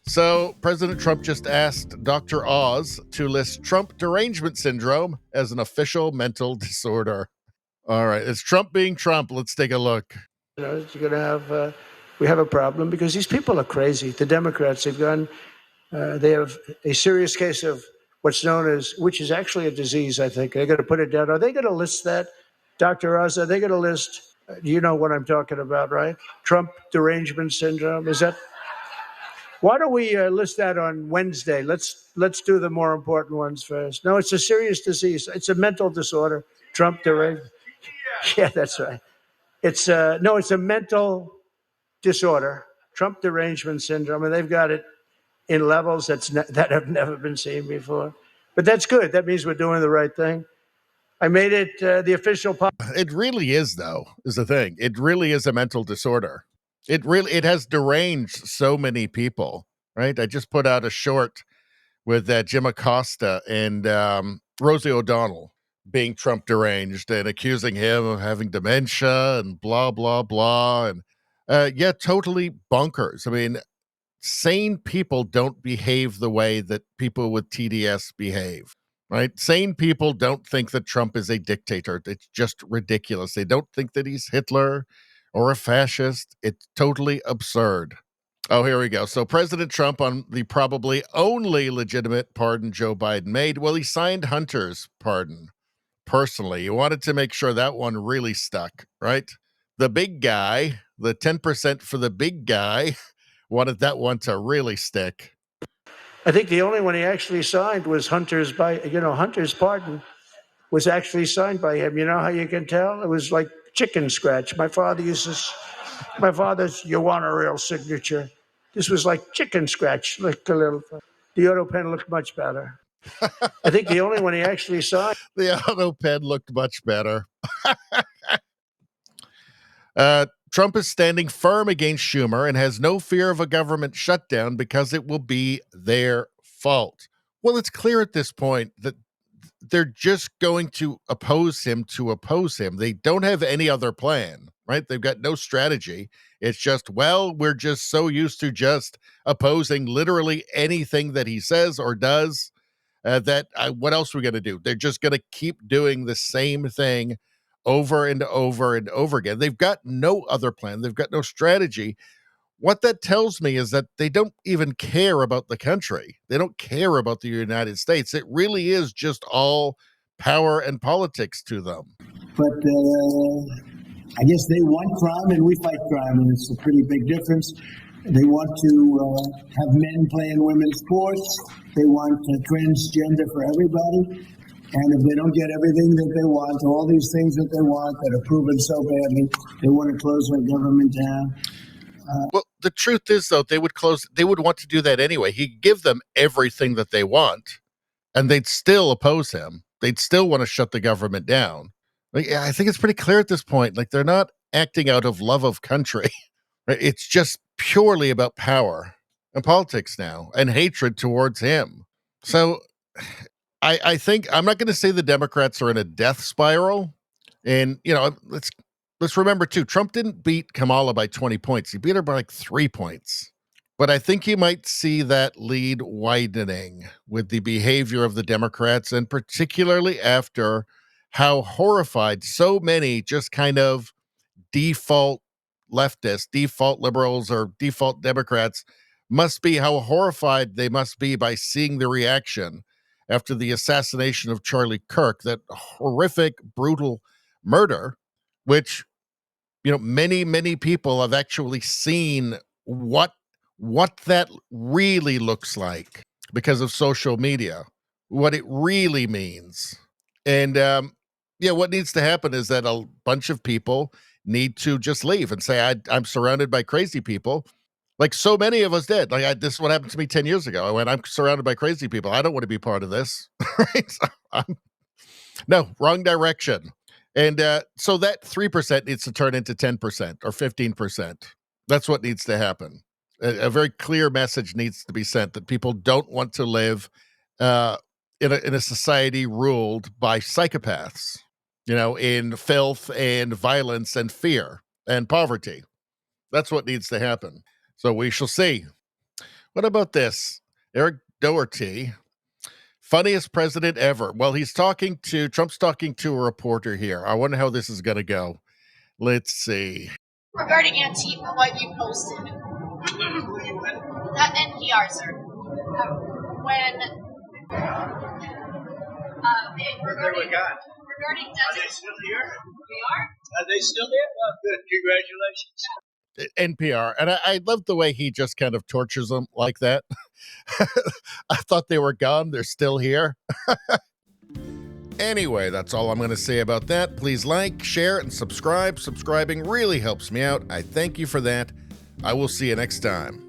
So, President Trump just asked Dr. Oz to list Trump derangement syndrome as an official mental disorder. All right, it's Trump being Trump. Let's take a look. You're going to have, we have a problem because these people are crazy. The Democrats have gone, they have a serious case of what's known as, which is actually a disease, I think. They're going to put it down. Are they going to list that? Dr. Oz, are they going to list, you know what I'm talking about, right? Trump derangement syndrome. Is that? Why don't we list that on Wednesday? Let's do the more important ones first. No, it's a serious disease. It's a mental disorder. Trump derangement. Yeah, that's right. It's no, it's a mental disorder. Trump derangement syndrome, and they've got it in levels that have never been seen before. But that's good. That means we're doing the right thing. I made it the official. It really is, though, is the thing. It really is a mental disorder. It has deranged so many people, right? I just put out a short with Jim Acosta and Rosie O'Donnell being Trump deranged and accusing him of having dementia and blah, blah, blah. And yeah, totally bonkers. I mean, sane people don't behave the way that people with TDS behave, right? Sane people don't think that Trump is a dictator. It's just ridiculous. They don't think that he's Hitler or a fascist. It's totally absurd. Oh, here we go. So President Trump on the probably only legitimate pardon Joe Biden made. Well, he signed Hunter's pardon personally. He wanted to make sure that one really stuck, right? The big guy, the 10% for the big guy, wanted that one to really stick. I think the only one he actually signed was Hunter's pardon was actually signed by him. You know how you can tell? It was like chicken scratch. My father's, you want a real signature. This was like chicken scratch, like a little. The auto pen looked much better. I think the only one he actually signed. The auto pen looked much better. Trump is standing firm against Schumer and has no fear of a government shutdown because it will be their fault. Well, it's clear at this point that they're just going to oppose him. They don't have any other plan, right? They've got no strategy. It's just, well, we're just so used to just opposing literally anything that he says or does that what else are we going to do? They're just going to keep doing the same thing over and over and over again. They've got no other plan. They've got no strategy. What that tells me is that they don't even care about the country. They don't care about the United States. It really is just all power and politics to them. But I guess they want crime and we fight crime, and it's a pretty big difference. They want to have men playing women's sports. They want transgender for everybody. And if they don't get everything that they want, all these things that they want that are proven so badly, they want to close our government down. Well, the truth is, though, they would want to do that anyway. He'd give them everything that they want, and they'd still oppose him. They'd still want to shut the government down. Like, I think it's pretty clear at this point. Like, they're not acting out of love of country. Right? It's just purely about power and politics now, and hatred towards him. So I think I'm not going to say the Democrats are in a death spiral. And, let's remember, too, Trump didn't beat Kamala by 20 points. He beat her by like 3 points. But I think you might see that lead widening with the behavior of the Democrats, and particularly after how horrified so many just kind of default leftists, default liberals, or default Democrats must be, how horrified they must be by seeing the reaction after the assassination of Charlie Kirk, that horrific, brutal murder, which, many, many people have actually seen what that really looks like because of social media, what it really means. And, what needs to happen is that a bunch of people need to just leave and say, I'm surrounded by crazy people. Like so many of us did. Like this is what happened to me 10 years ago. I went, I'm surrounded by crazy people. I don't want to be part of this. Right? So no, wrong direction. And so that 3% needs to turn into 10% or 15%. That's what needs to happen. A very clear message needs to be sent that people don't want to live in a society ruled by psychopaths, in filth and violence and fear and poverty. That's what needs to happen. So we shall see. What about this? Eric Doherty, funniest president ever. Well, Trump's talking to a reporter here. I wonder how this is going to go. Let's see. Regarding Antifa, what you posted. That NPR, sir. When regarding desert. Are they still here? We are? Are they still here? Oh, good. Congratulations. NPR. And I love the way he just kind of tortures them like that. I thought they were gone. They're still here. Anyway, that's all I'm going to say about that. Please like, share, and subscribe. Subscribing really helps me out. I thank you for that. I will see you next time.